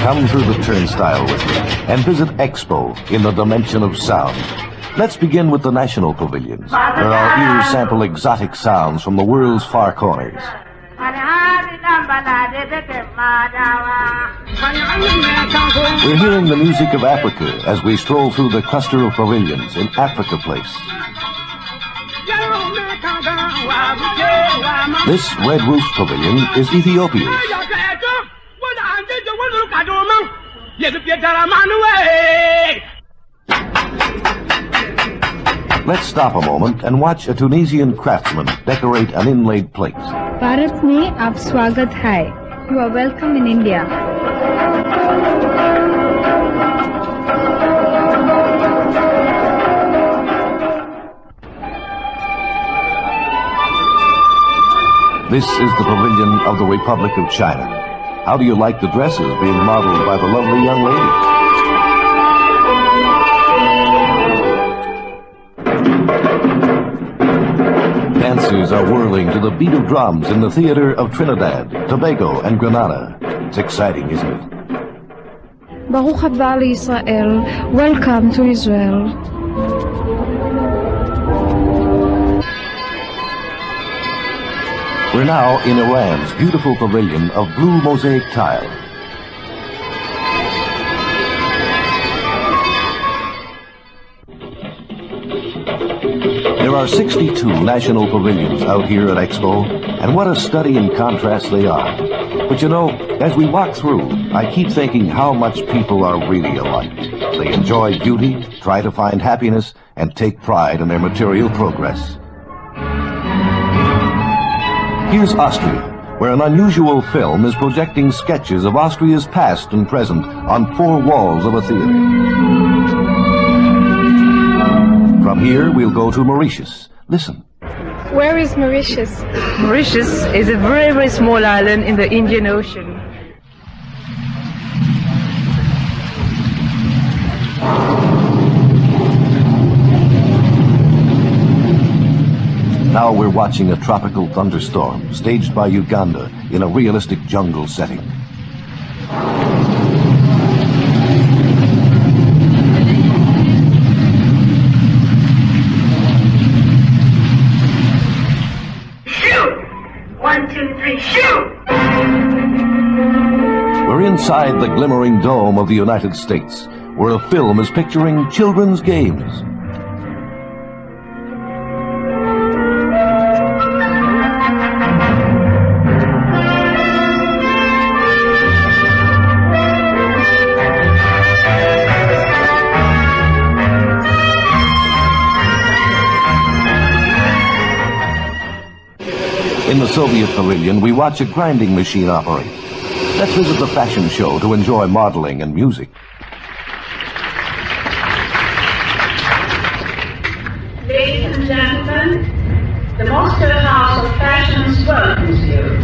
Come through the turnstile with me and visit Expo in the dimension of sound. Let's begin with the National Pavilions, where our ears sample exotic sounds from the world's far corners. We're hearing the music of Africa as we stroll through the cluster of pavilions in Africa Place. This red roof pavilion is Ethiopia's. Let's stop a moment and watch a Tunisian craftsman decorate an inlaid plate. Bharat में आप स्वागत है. You are welcome in India. This is the pavilion of the Republic of China. How do you like the dresses being modeled by the lovely young ladies? Dancers are whirling to the beat of drums in the theater of Trinidad, Tobago, and Grenada. It's exciting, isn't it? Baruch haba Israel. Welcome to Israel. We're now in Iran's beautiful pavilion of blue mosaic tile. There are 62 national pavilions out here at Expo, and what a study in contrast they are. But you know, as we walk through, I keep thinking how much people are really alike. They enjoy beauty, try to find happiness, and take pride in their material progress. Here's Austria, where an unusual film is projecting sketches of Austria's past and present on 4 walls of a theater. From here, we'll go to Mauritius. Listen. Where is Mauritius? Mauritius is a very, very small island in the Indian Ocean. Now we're watching a tropical thunderstorm staged by Uganda in a realistic jungle setting. Shoot! 1, 2, 3, shoot! We're inside the glimmering dome of the United States, where a film is picturing children's games. In the Soviet pavilion, we watch a grinding machine operate. Let's visit the fashion show to enjoy modeling and music. Ladies and gentlemen, the Moscow House of Fashion welcomes you.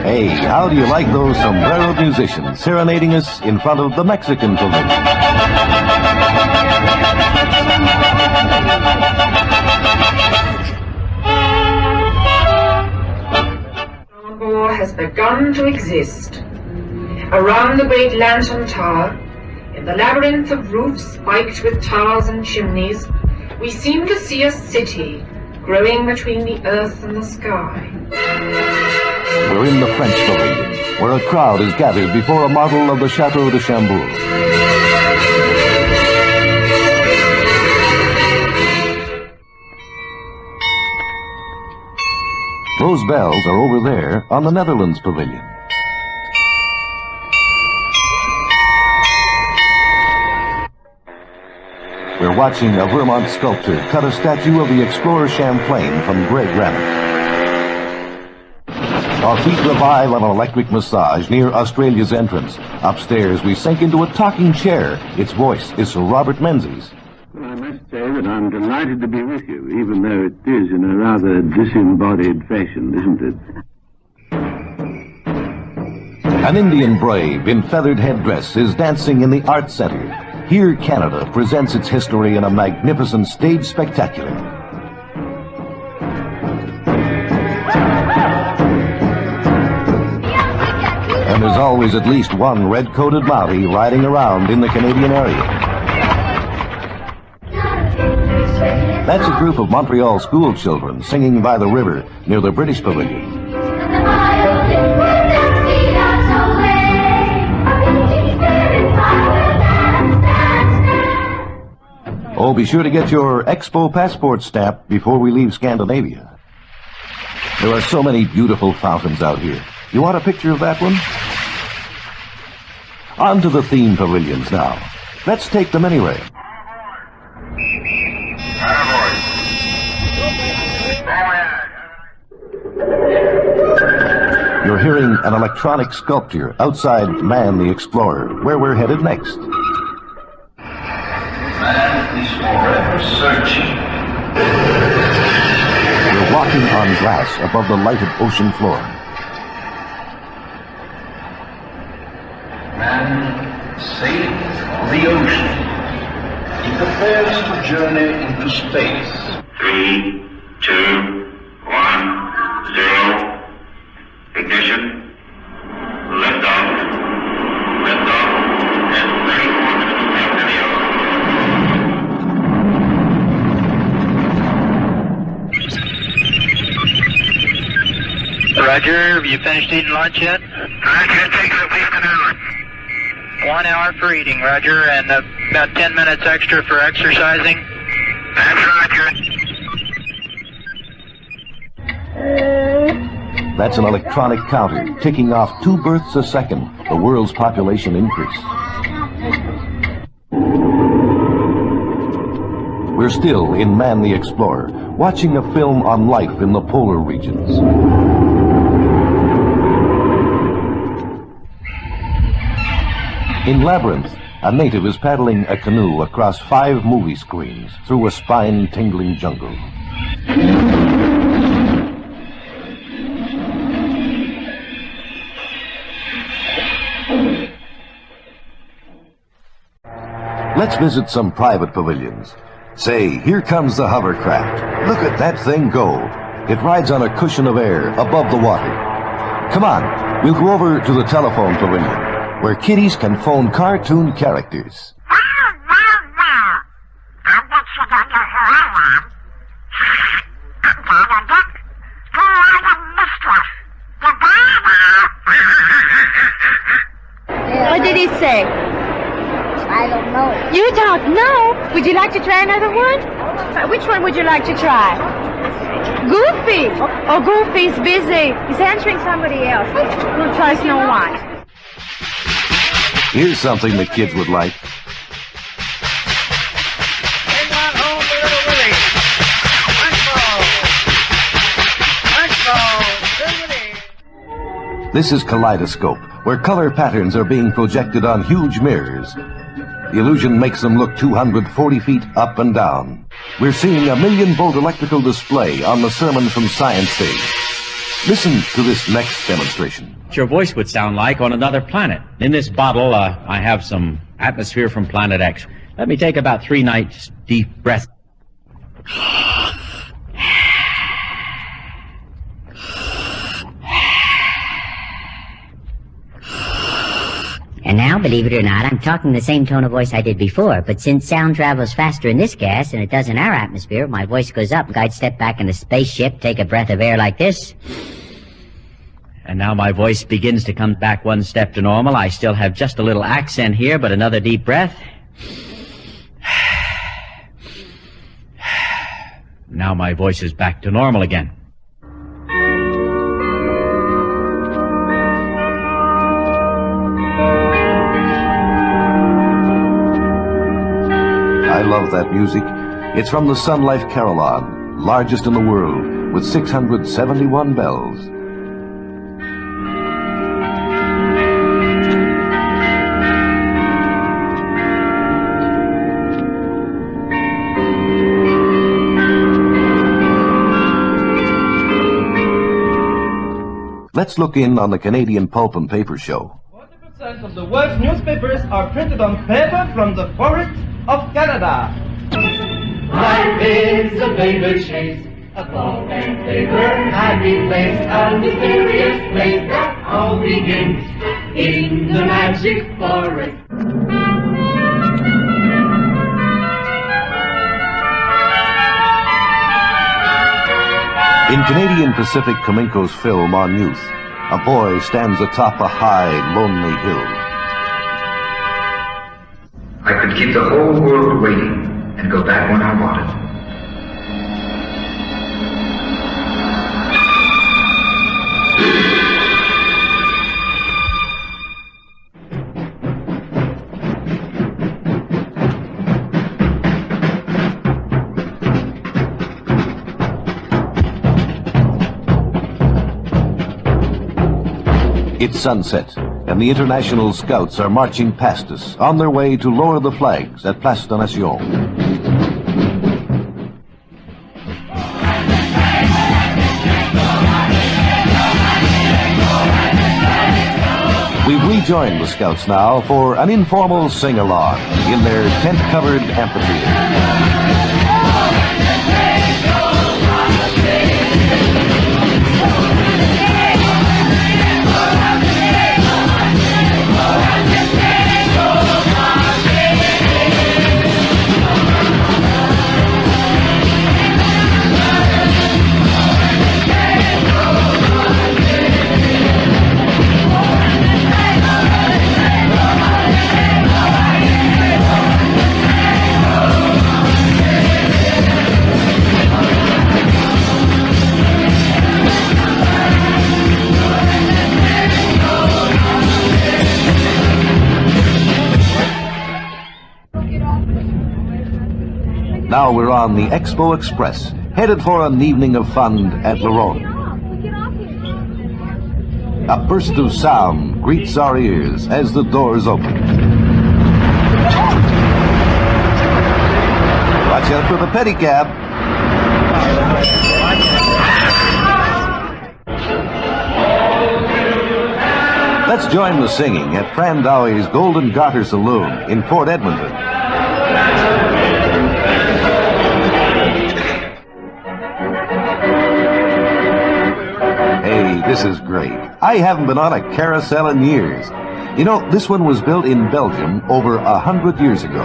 Hey, how do you like those sombrero musicians serenading us in front of the Mexican pavilion? War has begun to exist. Around the great lantern tower, in the labyrinth of roofs spiked with towers and chimneys, we seem to see a city growing between the earth and the sky. We're in the French Pavilion, where a crowd is gathered before a model of the Chateau de Chambord. Those bells are over there on the Netherlands Pavilion. We're watching a Vermont sculptor cut a statue of the explorer Champlain from gray granite. Our feet revive on an electric massage near Australia's entrance. Upstairs, we sink into a talking chair. Its voice is Sir Robert Menzies. Well, I must say that I'm delighted to be with you, even though it is in a rather disembodied fashion, isn't it? An Indian brave in feathered headdress is dancing in the Art Center. Here, Canada presents its history in a magnificent stage spectacular. And there's always at least one red-coated Mountie riding around in the Canadian area. That's a group of Montreal school children singing by the river near the British Pavilion. Oh, be sure to get your Expo passport stamp before we leave Scandinavia. There are so many beautiful fountains out here. You want a picture of that one? On to the theme pavilions now. Let's take them anyway. You're hearing an electronic sculpture outside Man the Explorer, where we're headed next. Man is forever searching. We're walking on glass above the lighted ocean floor. Man sails on the ocean. He prepares to journey into space. 3, 2, 1, 0. Ignition. Lift off. Lift off. And 34 minutes after the hour. Roger, have you finished eating lunch yet? Roger, it takes at least an hour. 1 hour for eating, Roger, and about 10 minutes extra for exercising. That's Roger. That's an electronic counter ticking off 2 births a second, the world's population increase. We're still in Man the Explorer, watching a film on life in the polar regions. In Labyrinth, a native is paddling a canoe across 5 movie screens through a spine-tingling jungle. Let's visit some private pavilions. Say, here comes the hovercraft. Look at that thing go. It rides on a cushion of air above the water. Come on, we'll go over to the telephone pavilion, where kiddies can phone cartoon characters. What did he say? I don't know. You don't know? Would you like to try another one? Which one would you like to try? Goofy. Oh, Goofy's busy. He's answering somebody else. We'll try Snow White. Here's something the kids would like. This is Kaleidoscope, where color patterns are being projected on huge mirrors. The illusion makes them look 240 feet up and down. We're seeing a 1,000,000-volt electrical display on the Sermon from Science stage. Listen to this next demonstration. What your voice would sound like on another planet. In this bottle, I have some atmosphere from Planet X. Let me take about 3 nights deep breath. And now, believe it or not, I'm talking the same tone of voice I did before, but since sound travels faster in this gas than it does in our atmosphere, my voice goes up. I'd step back in the spaceship, take a breath of air like this. And now my voice begins to come back one step to normal. I still have just a little accent here, but another deep breath. Now my voice is back to normal again. I love that music. It's from the Sun Life Carillon, largest in the world, with 671 bells. Let's look in on the Canadian Pulp and Paper Show. 40% of the world's newspapers are printed on paper from the forests of Canada. Life is a paper chase, a pulp and paper happy place, a mysterious place that all begins in the magic forest. In Canadian Pacific Cominco's film on youth, a boy stands atop a high, lonely hill. I could keep the whole world waiting and go back when I wanted. It's sunset, and the International Scouts are marching past us on their way to lower the flags at Place de Nation. We've rejoined the Scouts now for an informal sing-along in their tent-covered amphitheater. Now we're on the Expo Express, headed for an evening of fun at Lorone. A burst of sound greets our ears as the doors open. Watch out for the pedicab. Let's join the singing at Fran Dowie's Golden Garter Saloon in Fort Edmonton. Hey, this is great. I haven't been on a carousel in years. You know, this one was built in Belgium over 100 years ago.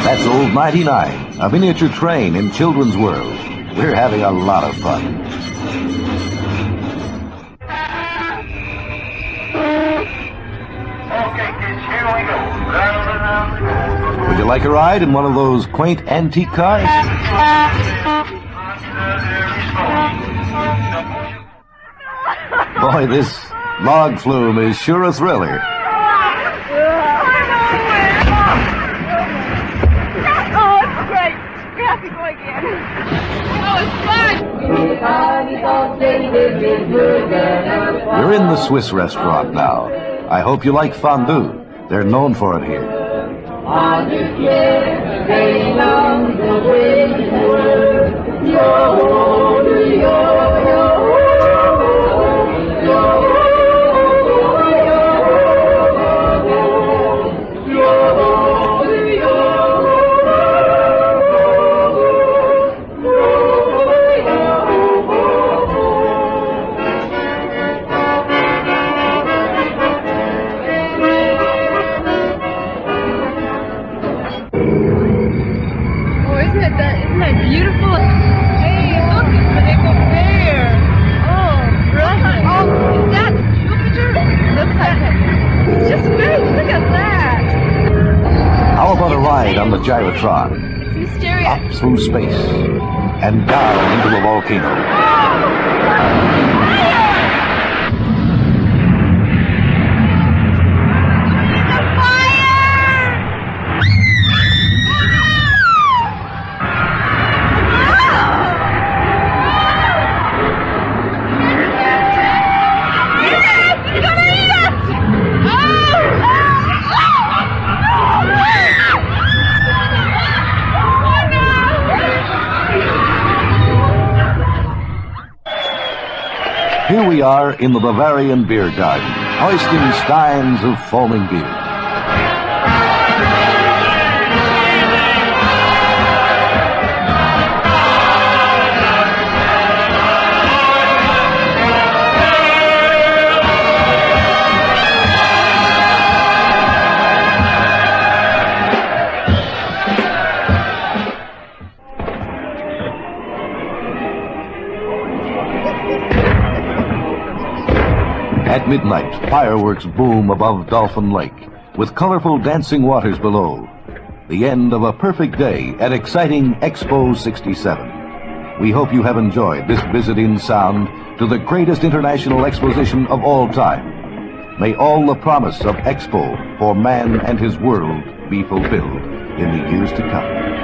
That's Old 99, a miniature train in Children's World. We're having a lot of fun. Would you like a ride in one of those quaint antique cars? Boy, this log flume is sure a thriller. Oh, it's great. We have to go again. Oh, it's fun. We're in the Swiss restaurant now. I hope you like fondue. They're known for it here. Oh, isn't that beautiful? Hey, look, it's an Eagle Bear. Oh, right. Oh, is that Jupiter? Looks like it. It's just great. Look at that. How about a ride on the gyrotron? It's mysterious. Up through space and down into a volcano. Here we are in the Bavarian beer garden, hoisting steins of foaming beer. At midnight, fireworks boom above Dolphin Lake, with colorful dancing waters below. The end of a perfect day at exciting Expo 67. We hope you have enjoyed this visit in sound to the greatest international exposition of all time. May all the promise of Expo for man and his world be fulfilled in the years to come.